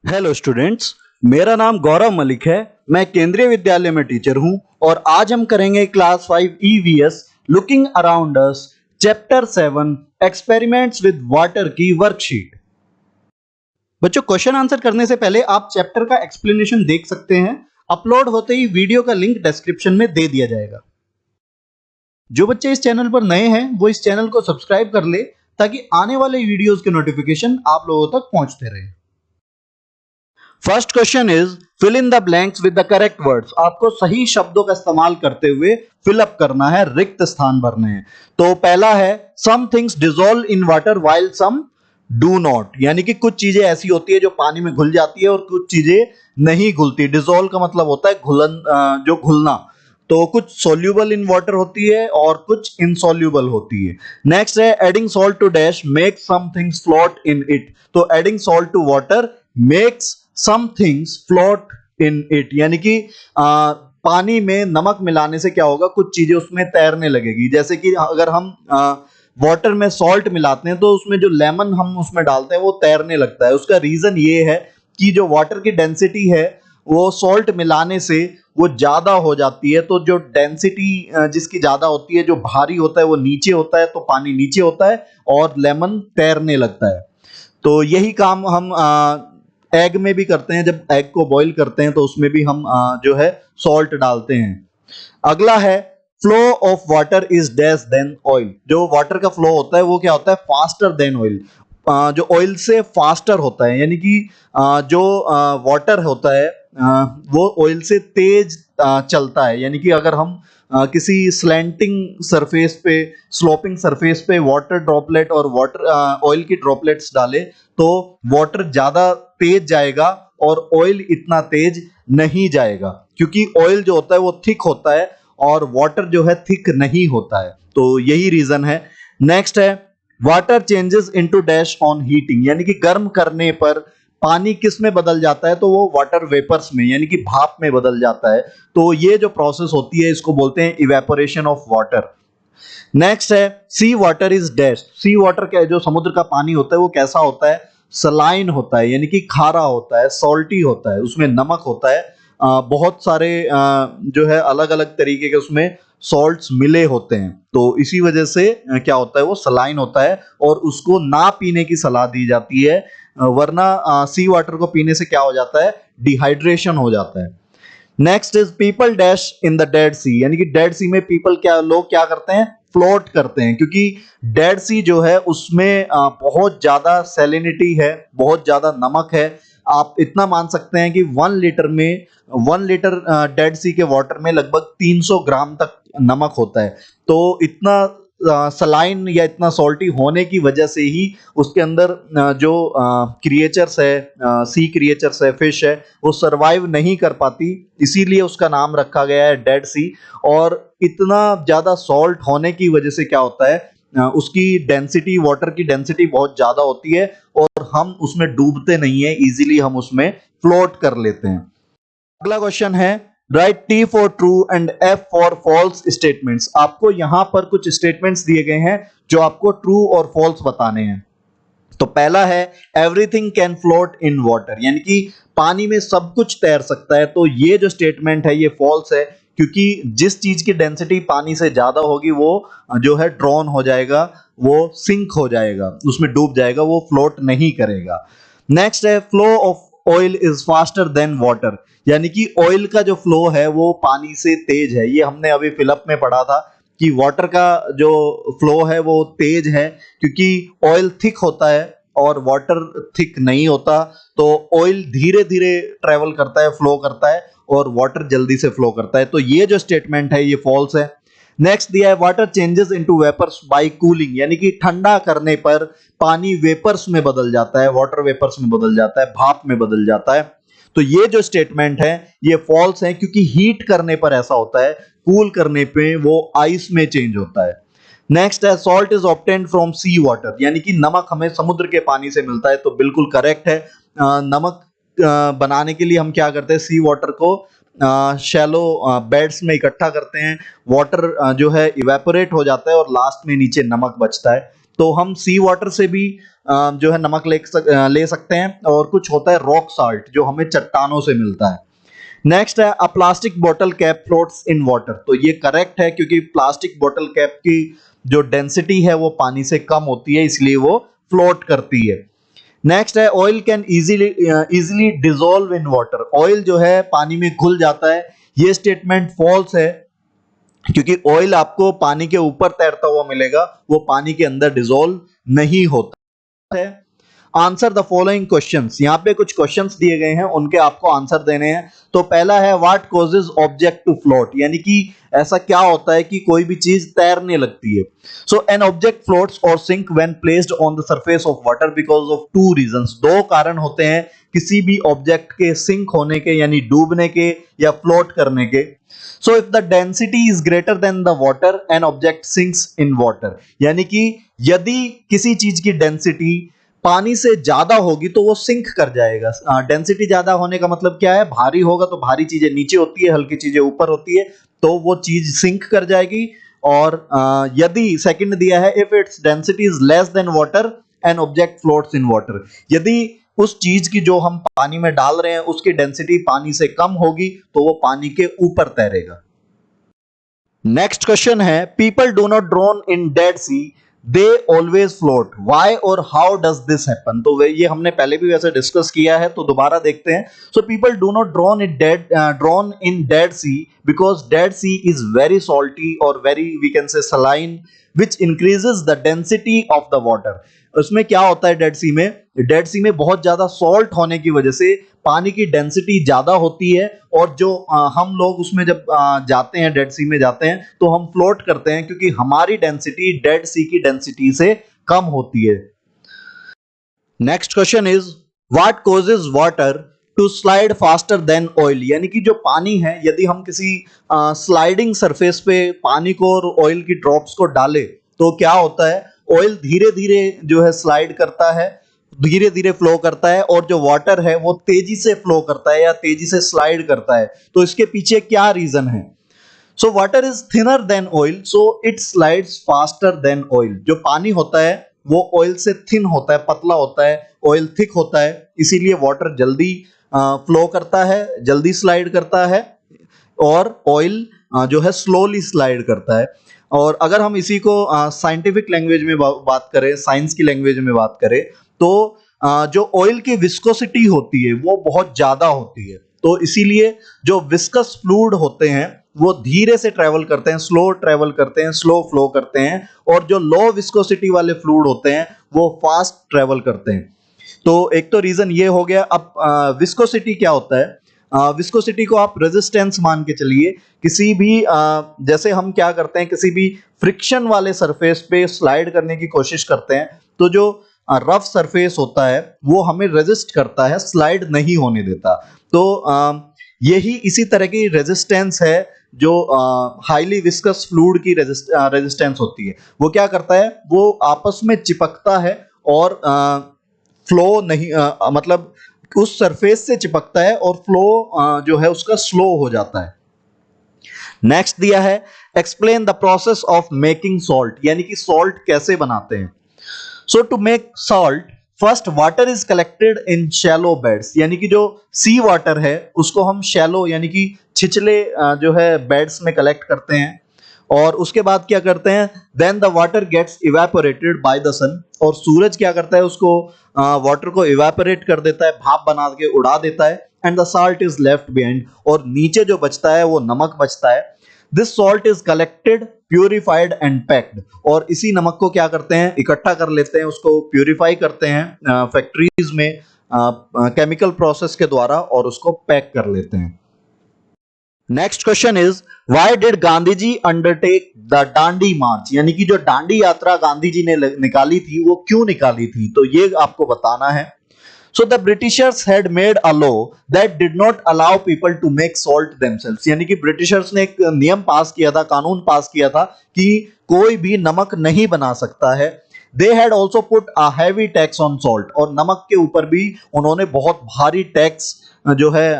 Hello students, मेरा नाम गौरव मलिक है। मैं केंद्रीय विद्यालय में टीचर हूं और आज हम करेंगे class 5 EVS looking around us chapter 7 experiments with water की वर्कशीट। बच्चों, क्वेश्चन आंसर करने से पहले आप चैप्टर का एक्सप्लेनेशन देख सकते हैं। अपलोड होते ही वीडियो का लिंक डिस्क्रिप्शन में दे दिया जाएगा। जो बच्चे इस चैनल पर नए हैं वो इस चैनल को सब्सक्राइब कर ले ताकि आने वाले वीडियोस के नोटिफिकेशन आप लोगों तक पहुंचते रहे। First question is fill in the blanks with the correct words. आपको सही शब्दों का इस्तेमाल करते हुए फिल अप करना है, रिक्त स्थान भरने हैं। तो पहला है some things dissolve in water while some do not, यानी कि कुछ चीजें ऐसी होती है जो पानी में घुल जाती है और कुछ चीजें नहीं घुलती। डिसॉल्व का मतलब होता है घुलन, जो घुलना। तो कुछ सोल्यूबल इन वाटर होती है और कुछ इनसोल्यूबल होती है। नेक्स्ट है adding salt to dash make some things float in it. तो adding salt to water makes some things float in it, यानी कि पानी में नमक मिलाने से क्या होगा, कुछ चीजें उसमें तैरने लगेगी। जैसे कि अगर हम वाटर में सॉल्ट मिलाते हैं तो उसमें जो लेमन हम उसमें डालते हैं वो तैरने लगता है। उसका रीजन ये है कि जो वाटर की डेंसिटी है वो सॉल्ट मिलाने से वो ज्यादा हो जाती है। तो जो डेंसिटी जिसकी ज्यादा होती है, जो भारी होता है वो नीचे होता है, तो पानी नीचे होता है और लेमन तैरने लगता है। तो यही काम हम एग में भी करते हैं। जब एग को बॉईल करते हैं तो उसमें भी हम जो है सॉल्ट डालते हैं। अगला है flow of water is dash than oil. जो वाटर का फ्लो होता है वो क्या होता है, फास्टर देन ऑयल। जो ऑयल से फास्टर होता है, यानी कि जो वाटर होता है वो ऑयल से तेज चलता है। यानी कि अगर हम किसी स्लैंटिंग सरफेस पे, स्लोपिंग सरफेस पे वाटर ड्रॉपलेट और वाटर ऑयल की ड्रॉपलेट्स डाले तो वाटर ज्यादा तेज जाएगा और ऑयल इतना तेज नहीं जाएगा, क्योंकि ऑयल जो होता है वो थिक होता है और वाटर जो है थिक नहीं होता है। तो यही रीजन है। नेक्स्ट है water changes into dash on heating, यानी कि गर्म करने पर पानी किस में बदल जाता है, तो वो वाटर वेपर्स में, यानी कि भाप में बदल जाता है। तो ये जो प्रोसेस होती है इसको बोलते हैं इवेपोरेशन ऑफ वाटर। नेक्स्ट है sea water is dash. Sea water क्या है, जो समुद्र का पानी होता है वो कैसा होता है, सलाइन होता है, यानी कि खारा होता है, सॉल्टी होता है, उसमें नमक होता है। बहुत सारे जो है अलग अलग तरीके के उसमें सॉल्ट्स मिले होते हैं। तो इसी वजह से क्या होता है, वो सलाइन होता है और उसको ना पीने की सलाह दी जाती है। वरना सी वाटर को पीने से क्या हो जाता है, डिहाइड्रेशन हो जाता है। Next is people dash in the Dead Sea, यानी कि डेड सी में पीपल क्या, लोग क्या करते हैं, फ्लोट करते हैं। क्योंकि डेड सी जो है उसमें बहुत ज्यादा सैलिनिटी है, बहुत ज्यादा नमक है। आप इतना मान सकते हैं कि 1 लीटर डेड सी के वाटर में लगभग 300 ग्राम तक नमक होता है। तो इतना सलाइन या इतना सॉल्टी होने की वजह से ही उसके अंदर जो क्रिएचर्स है, सी क्रिएचर्स है, फिश है, वो सरवाइव नहीं कर पाती। इसीलिए उसका नाम रखा गया है डेड सी। और इतना ज्यादा सॉल्ट होने की वजह से क्या होता है, उसकी डेंसिटी, वाटर की डेंसिटी बहुत ज्यादा होती है और हम उसमें डूबते नहीं है, इजीली हम उसमें फ्लोट कर लेते हैं। अगला क्वेश्चन है write T for true and F for false statements. आपको यहां पर कुछ स्टेटमेंट्स दिए गए हैं जो आपको ट्रू और फॉल्स बताने हैं। तो पहला है everything can float in water, यानी कि पानी में सब कुछ तैर सकता है। तो ये जो स्टेटमेंट है ये फॉल्स है, क्योंकि जिस चीज की डेंसिटी पानी से ज्यादा होगी वो जो है ड्रॉन हो जाएगा, वो सिंक हो जाएगा, उसमें डूब जाएगा, वो फ्लोट नहीं करेगा। नेक्स्ट है flow of oil is faster than water, यानी कि ऑयल का जो फ्लो है वो पानी से तेज है। ये हमने अभी फिलअप में पढ़ा था कि वाटर का जो फ्लो है वो तेज है, क्योंकि ऑयल थिक होता है और वाटर थिक नहीं होता। तो ऑयल धीरे धीरे ट्रेवल करता है, फ्लो करता है, और वाटर जल्दी से फ्लो करता है। तो ये जो स्टेटमेंट है ये फॉल्स है। नेक्स्ट दिया है water changes into vapours by cooling, यानी कि ठंडा करने पर पानी वेपर्स में बदल जाता है, वाटर वेपर्स में बदल जाता है, भाप में बदल जाता है। तो ये जो स्टेटमेंट है ये फॉल्स है, क्योंकि हीट करने पर ऐसा होता है, कूल करने पे वो आइस में चेंज होता है। नेक्स्ट है salt is obtained from sea water, यानी कि नमक हमें समुद्र के पानी से मिलता है। तो बिल्कुल करेक्ट है। नमक बनाने के लिए हम क्या करते हैं, सी वाटर को शैलो बेड्स में इकट्ठा करते हैं, वाटर जो है इवेपोरेट हो जाता है और लास्ट में नीचे नमक बचता है। तो हम सी वाटर से भी जो है नमक ले सकते हैं, और कुछ होता है रॉक साल्ट जो हमें चट्टानों से मिलता है। नेक्स्ट है अ plastic bottle cap floats in water. तो ये करेक्ट है क्योंकि प्लास्टिक बॉटल कैप की जो डेंसिटी है वो पानी से कम होती है, इसलिए वो फ्लोट करती है। नेक्स्ट है oil can easily dissolve in water. Oil जो है पानी में घुल जाता है। ये स्टेटमेंट फॉल्स है क्योंकि ऑयल आपको पानी के ऊपर तैरता हुआ मिलेगा, वो पानी के अंदर डिसॉल्व नहीं होता है। Answer the following questions. यहाँ पे कुछ क्वेश्चंस दिए गए हैं, उनके आपको आंसर देने हैं। तो पहला है what causes object to float, यानी कि ऐसा क्या होता है कि कोई भी चीज तैरने लगती है। सो एन ऑब्जेक्ट फ्लोट्स और sink when placed on the surface of water because of two reasons. दो कारण होते हैं किसी भी ऑब्जेक्ट के सिंक होने के, यानी डूबने के या फ्लोट करने के। So if the density is greater than the water an object sinks in water, यानी कि यदि किसी चीज की डेंसिटी पानी से ज्यादा होगी तो वो सिंक कर जाएगा। डेंसिटी ज्यादा होने का मतलब क्या है, भारी होगा तो भारी चीजें नीचे होती है, हल्की चीजें ऊपर होती है, तो वो चीज सिंक कर जाएगी। और यदि सेकंड दिया है if its density is less than water N object floats in water, यदि उस चीज की जो हम पानी में डाल रहे हैं उसकी डेंसिटी पानी से कम होगी तो वो पानी के ऊपर तैरेगा। नेक्स्ट क्वेश्चन है people do not drown in Dead Sea they always float why और हाउ डज दिस हैपन। तो ये हमने पहले भी वैसे डिस्कस किया है, तो दोबारा देखते हैं। So people do not drown in Dead Sea because Dead Sea is very salty और very we can say saline which increases the density of the water. उसमें क्या होता है डेड सी में बहुत ज्यादा सॉल्ट होने की वजह से पानी की डेंसिटी ज्यादा होती है, और जो हम लोग उसमें जब जाते हैं डेड सी में जाते हैं तो हम फ्लोट करते हैं क्योंकि हमारी डेंसिटी डेड सी की डेंसिटी से कम होती है। Next question is what causes water to slide faster than oil, यानी कि जो पानी है यदि हम किसी स्लाइडिंग सरफेस पे पानी को और ऑयल की ड्रॉप्स को डालें तो क्या होता है, ऑयल धीरे धीरे जो है स्लाइड करता है, धीरे धीरे फ्लो करता है, और जो वाटर है वो तेजी से फ्लो करता है या तेजी से स्लाइड करता है। तो इसके पीछे क्या रीजन है। So water is thinner than oil so it slides faster than oil. जो पानी होता है वो ऑयल से थिन होता है, पतला होता है, ऑयल थिक होता है, इसीलिए वाटर जल्दी फ्लो करता है, जल्दी स्लाइड करता है, और ऑयल जो है स्लोली स्लाइड करता है। और अगर हम इसी को साइंटिफिक लैंग्वेज में बात करें, साइंस की लैंग्वेज में बात करें, तो जो ऑयल की विस्कोसिटी होती है वो बहुत ज्यादा होती है, तो इसीलिए जो विस्कस फ्लूइड होते हैं वो धीरे से ट्रेवल करते हैं, स्लो ट्रेवल करते हैं, स्लो फ्लो करते हैं, और जो लो विस्कोसिटी वाले फ्लूइड होते हैं वो फास्ट ट्रेवल करते हैं। तो एक तो रीजन ये हो गया। अब विस्कोसिटी क्या होता है, विस्कोसिटी को आप रेजिस्टेंस मान के चलिए। किसी भी जैसे हम क्या करते हैं, किसी भी फ्रिक्शन वाले सरफेस पे स्लाइड करने की कोशिश करते हैं तो जो रफ सरफेस होता है वो हमें रेजिस्ट करता है, स्लाइड नहीं होने देता। तो यही इसी तरह की रेजिस्टेंस है जो हाईली विस्कस फ्लूइड की रेजिस्टेंस होती है। वो क्या करता है, वो आपस में चिपकता है और फ्लो नहीं मतलब उस सरफेस से चिपकता है और फ्लो जो है उसका स्लो हो जाता है। नेक्स्ट दिया है explain the process of making salt, यानी कि सॉल्ट कैसे बनाते हैं। So to make salt first water is collected in shallow beds, यानी कि जो सी वाटर है उसको हम शैलो यानी कि छिछले जो है बेड्स में कलेक्ट करते हैं, और उसके बाद क्या करते हैं, then the water gets evaporated by the sun, और सूरज क्या करता है उसको वाटर को इवेपोरेट कर देता है, भाप बना के उड़ा देता है, and the salt is left behind, और नीचे जो बचता है वो नमक बचता है। This salt is collected purified and packed, और इसी नमक को क्या करते हैं, इकट्ठा कर लेते हैं, उसको प्यूरिफाई करते हैं फैक्ट्रीज में केमिकल प्रोसेस के द्वारा, और उसको पैक कर लेते हैं। Next question is why did Gandhi ji undertake the Dandi march, यानी कि जो डांडी यात्रा गांधी जी ने निकाली थी वो क्यों निकाली थी, तो ये आपको बताना है। So the Britishers had made a law that did not allow people to make salt themselves, यानी कि ब्रिटिशर्स ने एक नियम पास किया था, कानून पास किया था कि कोई भी नमक नहीं बना सकता है। They had also put a heavy tax on salt, और नमक के ऊपर भी उन्होंने बहुत भारी टैक्स जो है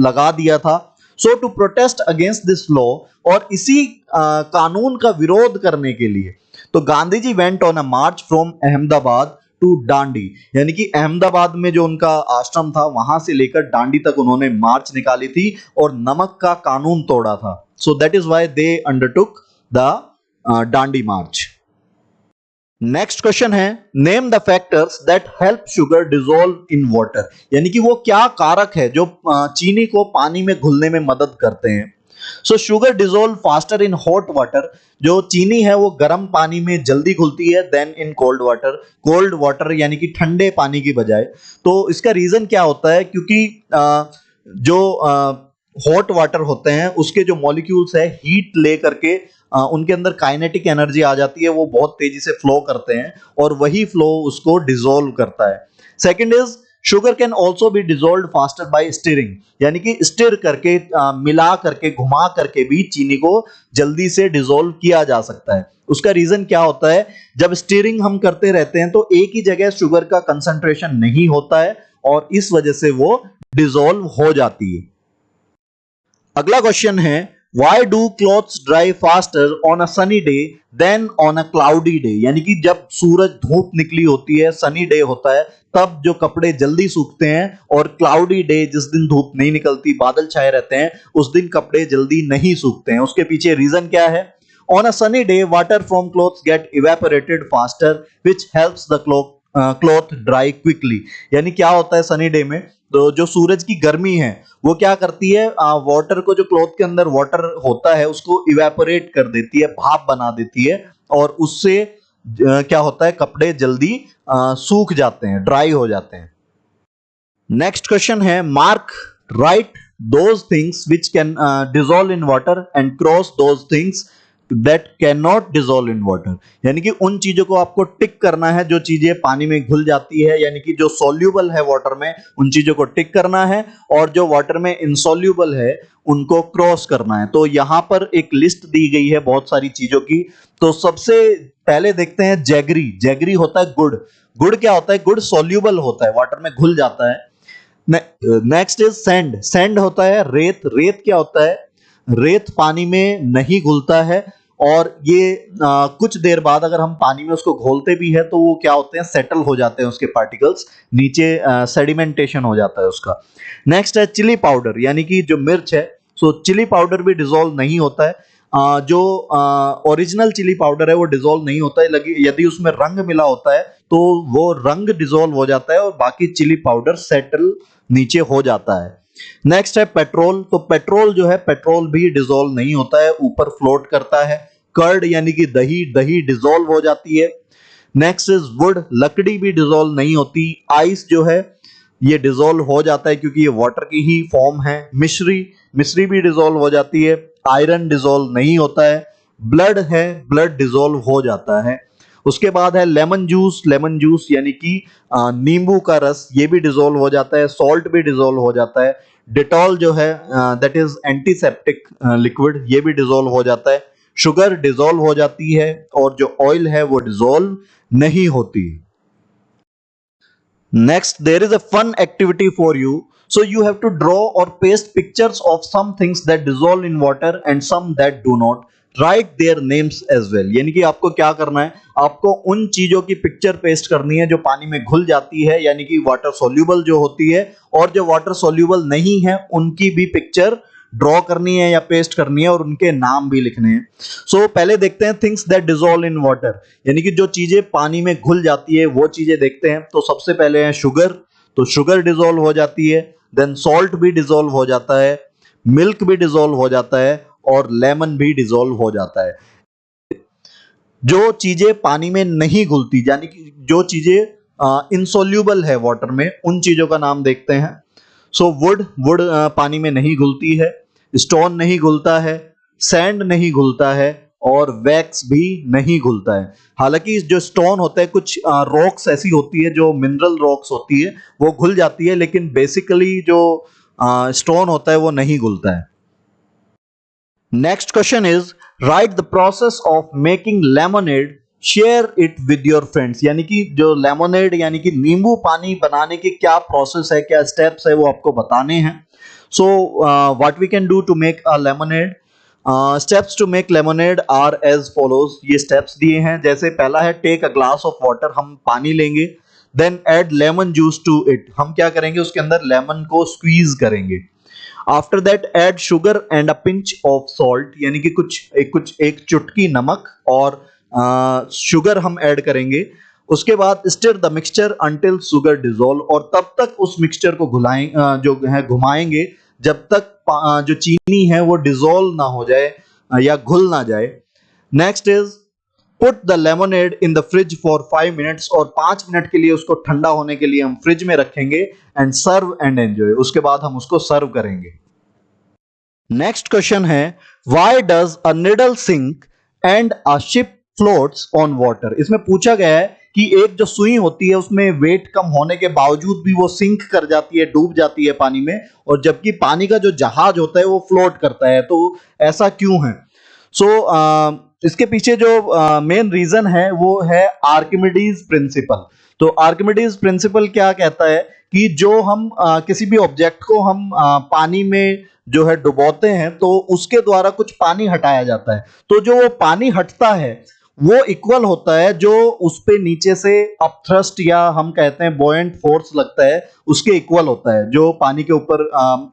लगा दिया था। So to protest against this law, और इसी कानून का विरोध करने के लिए, तो Gandhi ji went on a march from Ahmedabad to Dandi, यानी कि अहमदाबाद में जो उनका आश्रम था वहां से लेकर डांडी तक उन्होंने मार्च निकाली थी और नमक का कानून तोड़ा था। So that is why they undertook the Dandi march. Next question है, name the factors that help sugar dissolve in water, यानी कि वो क्या कारक है जो चीनी को पानी में घुलने में मदद करते हैं। सो sugar dissolve faster in hot water, जो चीनी है वो गर्म पानी में जल्दी घुलती है देन इन कोल्ड वाटर यानी कि ठंडे पानी की बजाय। तो इसका रीजन क्या होता है, क्योंकि जो हॉट वाटर होते हैं उसके जो मॉलिक्यूल्स है हीट ले करके उनके अंदर काइनेटिक एनर्जी आ जाती है, वो बहुत तेजी से फ्लो करते हैं और वही फ्लो उसको डिसॉल्व करता है। Second is sugar can also be dissolve faster by stirring, यानी कि स्टिर करके मिला करके घुमा करके भी चीनी को जल्दी से डिसॉल्व किया जा सकता है। उसका रीजन क्या होता है, जब स्टिरिंग हम करते रहते हैं तो एक ही जगह शुगर का कंसंट्रेशन नहीं होता है और इस वजह से वो डिसॉल्व हो जाती है। अगला क्वेश्चन है, Why do clothes dry faster on a sunny day than on a cloudy day, यानी कि जब सूरज धूप निकली होती है, सनी डे होता है, तब जो कपड़े जल्दी सूखते हैं और क्लाउडी डे जिस दिन धूप नहीं निकलती बादल छाए रहते हैं उस दिन कपड़े जल्दी नहीं सूखते हैं। उसके पीछे रीजन क्या है, on a sunny day water from clothes get evaporated faster which helps the cloth dry quickly, यानी क्या होता है सनी डे में, तो जो सूरज की गर्मी है वो क्या करती है, वाटर को, जो क्लॉथ के अंदर वाटर होता है उसको इवेपोरेट कर देती है, भाप बना देती है और उससे क्या होता है, कपड़े जल्दी सूख जाते हैं, ड्राई हो जाते हैं। नेक्स्ट क्वेश्चन है, mark right those things which can dissolve in water and cross those things that can not dissolve in water, यानी कि उन चीजों को आपको टिक करना है जो चीजें पानी में घुल जाती है, यानी कि जो सॉल्यूबल है वाटर में उन चीजों को टिक करना है और जो वाटर में इनसॉल्यूबल है उनको क्रॉस करना है। तो यहां पर एक लिस्ट दी गई है बहुत सारी चीजों की। तो सबसे पहले देखते हैं जैगरी। जैगरी होता है गुड़। गुड़ क्या होता है, गुड़ सॉल्यूबल होता है, वाटर में घुल जाता है। Next is sand. सैंड होता है रेत। रेत क्या होता है, रेत पानी में नहीं घुलता है और ये कुछ देर बाद अगर हम पानी में उसको घोलते भी है तो वो क्या होते हैं, सेटल हो जाते हैं उसके पार्टिकल्स नीचे, सेडिमेंटेशन हो जाता है उसका। नेक्स्ट है चिली पाउडर, यानी कि जो मिर्च है। सो चिली पाउडर भी डिसॉल्व नहीं होता है। जो ओरिजिनल चिली पाउडर है वो डिसॉल्व नहीं होता है, यदि उसमें रंग मिला होता है तो वो रंग डिसॉल्व हो जाता है और बाकी चिली पाउडर सेटल नीचे हो जाता है। नेक्स्ट है पेट्रोल। तो पेट्रोल जो है, पेट्रोल भी डिसॉल्व नहीं होता है, ऊपर फ्लोट करता है। कर्ड यानी कि दही, दही डिसॉल्व हो जाती है। Next is would. लकड़ी भी डिसॉल्व नहीं होती। आइस जो है ये डिसॉल्व हो जाता है क्योंकि ये वाटर की ही फॉर्म है। मिश्री, मिश्री भी डिसॉल्व हो जाती है। आयरन डिसॉल्व नहीं होता है। ब्लड है, ब्लड डिसॉल्व हो जाता है। उसके बाद है लेमन जूस। लेमन जूस यानी कि नींबू का रस, ये भी डिसॉल्व हो जाता है। सॉल्ट भी डिसॉल्व हो जाता है। डिटॉल जो है दैट इज एंटीसेप्टिक लिक्विड, ये भी डिसॉल्व हो जाता है। शुगर डिसॉल्व हो जाती है और जो ऑयल है वो डिसॉल्व नहीं होती। Next, there is a fun activity for you. So you have to draw or paste pictures of some things that dissolve in water and some that do not. Write their names as well. यानी कि आपको क्या करना है, आपको उन चीजों की पिक्चर पेस्ट करनी है जो पानी में घुल जाती है, यानी कि वाटर सोल्यूबल जो होती है, और जो वाटर सोल्यूबल नहीं है उनकी भी पिक्चर ड्रॉ करनी है या पेस्ट करनी है और उनके नाम भी लिखने हैं। सो पहले देखते हैं things that dissolve in water, यानी कि जो चीजें पानी में घुल जाती है वो चीजें देखते हैं। तो सबसे पहले है शुगर। तो शुगर डिसॉल्व हो जाती है। देन सॉल्ट भी डिसॉल्व हो जाता है। मिल्क भी डिसॉल्व हो जाता है और लेमन भी डिसॉल्व हो जाता है। जो चीजें पानी में नहीं घुलती, यानी कि जो चीजें इनसॉल्यूबल है वाटर में, उन चीजों का नाम देखते हैं। सो वुड, वुड पानी में नहीं घुलती है। स्टोन नहीं घुलता है। सैंड नहीं घुलता है और वैक्स भी नहीं घुलता है। हालांकि जो स्टोन होता है, कुछ रॉक्स ऐसी होती है जो मिनरल रॉक्स होती है वो घुल जाती है, लेकिन बेसिकली जो स्टोन होता है वो नहीं घुलता है। Next question is right the process of making lemonade, share it with your friends, यानी कि जो लेमनेड यानी कि नींबू पानी बनाने की क्या प्रोसेस है, क्या स्टेप्स है वो आपको बताने हैं। So what we can do to make a lemonade, steps to make lemonade are as follows. ये स्टेप्स दिए हैं, जैसे पहला है take a glass of water, हम पानी लेंगे, then add lemon juice to it, हम क्या करेंगे उसके अंदर लेमन को स्क्वीज करेंगे। After that add sugar and a pinch of salt, यानी कि एक चुटकी नमक और शुगर हम ऐड करेंगे। उसके बाद stir the mixture until sugar dissolve, और तब तक उस मिक्सचर को जो है घुमाएंगे जब तक जो चीनी है वो डिजोल्व ना हो जाए या घुल ना जाए। Next is put the lemonade in the fridge for 5 minutes, और 5 मिनट के लिए उसको ठंडा होने के लिए हम फ्रिज में रखेंगे। एंड सर्व एंड एंजॉय, उसके बाद हम उसको सर्व करेंगे। नेक्स्ट क्वेश्चन है why does a needle sink and a ship floats on water. इसमें पूछा गया है कि एक जो सुई होती है उसमें वेट कम होने के बावजूद भी वो सिंक कर जाती है, डूब जाती है पानी में, और जबकि पानी का जो जहाज होता है वो फ्लोट करता है, तो ऐसा क्यों है? इसके पीछे जो मेन रीजन है वो है आर्किमिडीज प्रिंसिपल। तो आर्किमिडीज प्रिंसिपल क्या कहता है कि जो हम किसी भी ऑब्जेक्ट को हम पानी में जो है डुबोते हैं तो उसके द्वारा कुछ पानी हटाया जाता है, तो जो वो पानी हटता है वो इक्वल होता है जो उस पे नीचे से अपथ्रस्ट या हम कहते हैं बॉयंट फोर्स लगता है उसके इक्वल होता है। जो पानी के ऊपर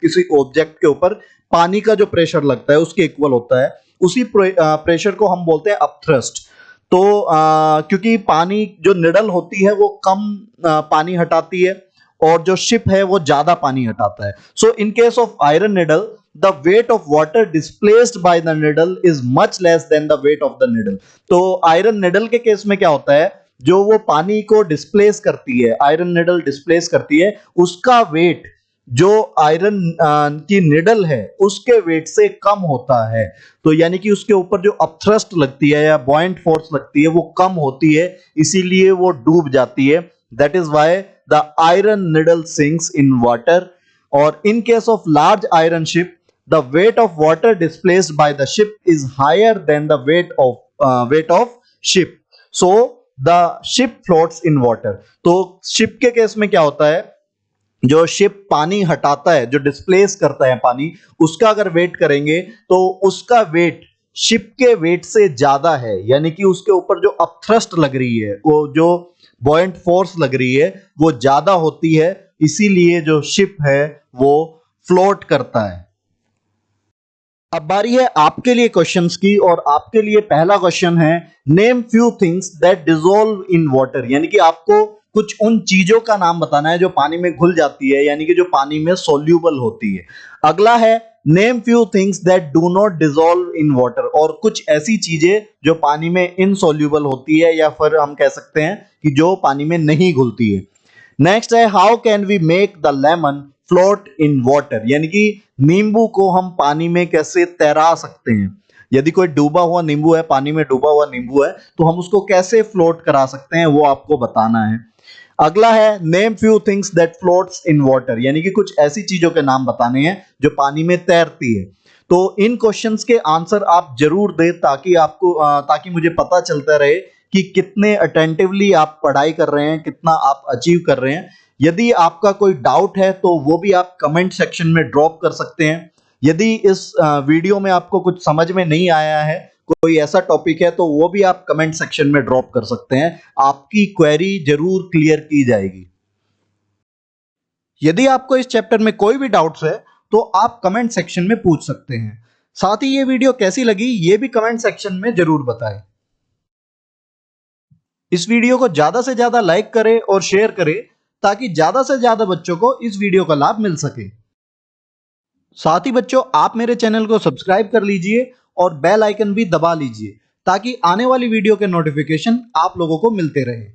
किसी ऑब्जेक्ट के ऊपर पानी का जो प्रेशर लगता है उसके इक्वल होता है, उसी प्रेशर को हम बोलते हैं अपथ्रस्ट। तो क्योंकि पानी जो निडल होती है वो कम पानी हटाती है और जो शिप है वो ज्यादा पानी हटाता है। So in case of iron needle the weight of water displaced by the needle is much less than the weight of the needle. तो आयरन निडल के केस में क्या होता है, जो वो पानी को डिस्प्लेस करती है, आयरन निडल डिस्प्लेस करती है, उसका वेट जो आयरन की निडल है उसके वेट से कम होता है। तो यानी कि उसके ऊपर जो अपथ्रस्ट लगती है या बॉयंट फोर्स लगती है वो कम होती है, इसीलिए वो डूब जाती है। That is why the iron needle sinks in water. और in case of large iron ship the weight of water displaced by the ship is higher than the weight of ship, so the ship floats in water। तो ship के case में क्या होता है, जो ship पानी हटाता है, जो डिस्प्लेस करता है पानी, उसका अगर वेट करेंगे तो उसका वेट शिप के वेट से ज्यादा है, यानी कि उसके ऊपर जो अपथ्रस्ट लग रही है, वो जो बॉयंट फोर्स लग रही है वो ज्यादा होती है, इसीलिए जो शिप है वो फ्लोट करता है। अब बारी है आपके लिए क्वेश्चंस की, और आपके लिए पहला क्वेश्चन है name few things that dissolve in water, यानी कि आपको कुछ उन चीजों का नाम बताना है जो पानी में घुल जाती है, यानी कि जो पानी में सोल्यूबल होती है। अगला है name few things that do not dissolve in water, और कुछ ऐसी चीजें जो पानी में इनसोल्यूबल होती है या फिर हम कह सकते हैं कि जो पानी में नहीं घुलती है। नेक्स्ट है how can we make the lemon float in water, यानी कि नींबू को हम पानी में कैसे तैरा सकते हैं। यदि कोई डूबा हुआ नींबू है, पानी में डूबा हुआ नींबू है, तो हम उसको कैसे फ्लोट करा सकते हैं वो आपको बताना है। अगला है name few things that floats in water, यानी कि कुछ ऐसी चीजों के नाम बताने हैं जो पानी में तैरती है। तो इन क्वेश्चंस के आंसर आप जरूर दें ताकि मुझे पता चलता रहे कि कितने अटेंटिवली आप पढ़ाई कर रहे हैं, कितना आप अचीव कर रहे हैं। यदि आपका कोई डाउट है तो वो भी आप कमेंट सेक्शन में ड्रॉप कर सकते हैं। यदि इस वीडियो में आपको कुछ समझ में नहीं आया है, कोई ऐसा टॉपिक है, तो वो भी आप कमेंट सेक्शन में ड्रॉप कर सकते हैं, आपकी क्वेरी जरूर क्लियर की जाएगी। यदि आपको इस चैप्टर में कोई भी डाउट्स है तो आप कमेंट सेक्शन में पूछ सकते हैं। साथ ही ये वीडियो कैसी लगी ये भी कमेंट सेक्शन में जरूर बताएं। इस वीडियो को ज्यादा से ज्यादा लाइक करें और शेयर करें ताकि ज्यादा से ज्यादा बच्चों को इस वीडियो का लाभ मिल सके। साथ ही बच्चों आप मेरे चैनल को सब्सक्राइब कर लीजिए और बेल आइकन भी दबा लीजिए ताकि आने वाली वीडियो के नोटिफिकेशन आप लोगों को मिलते रहे।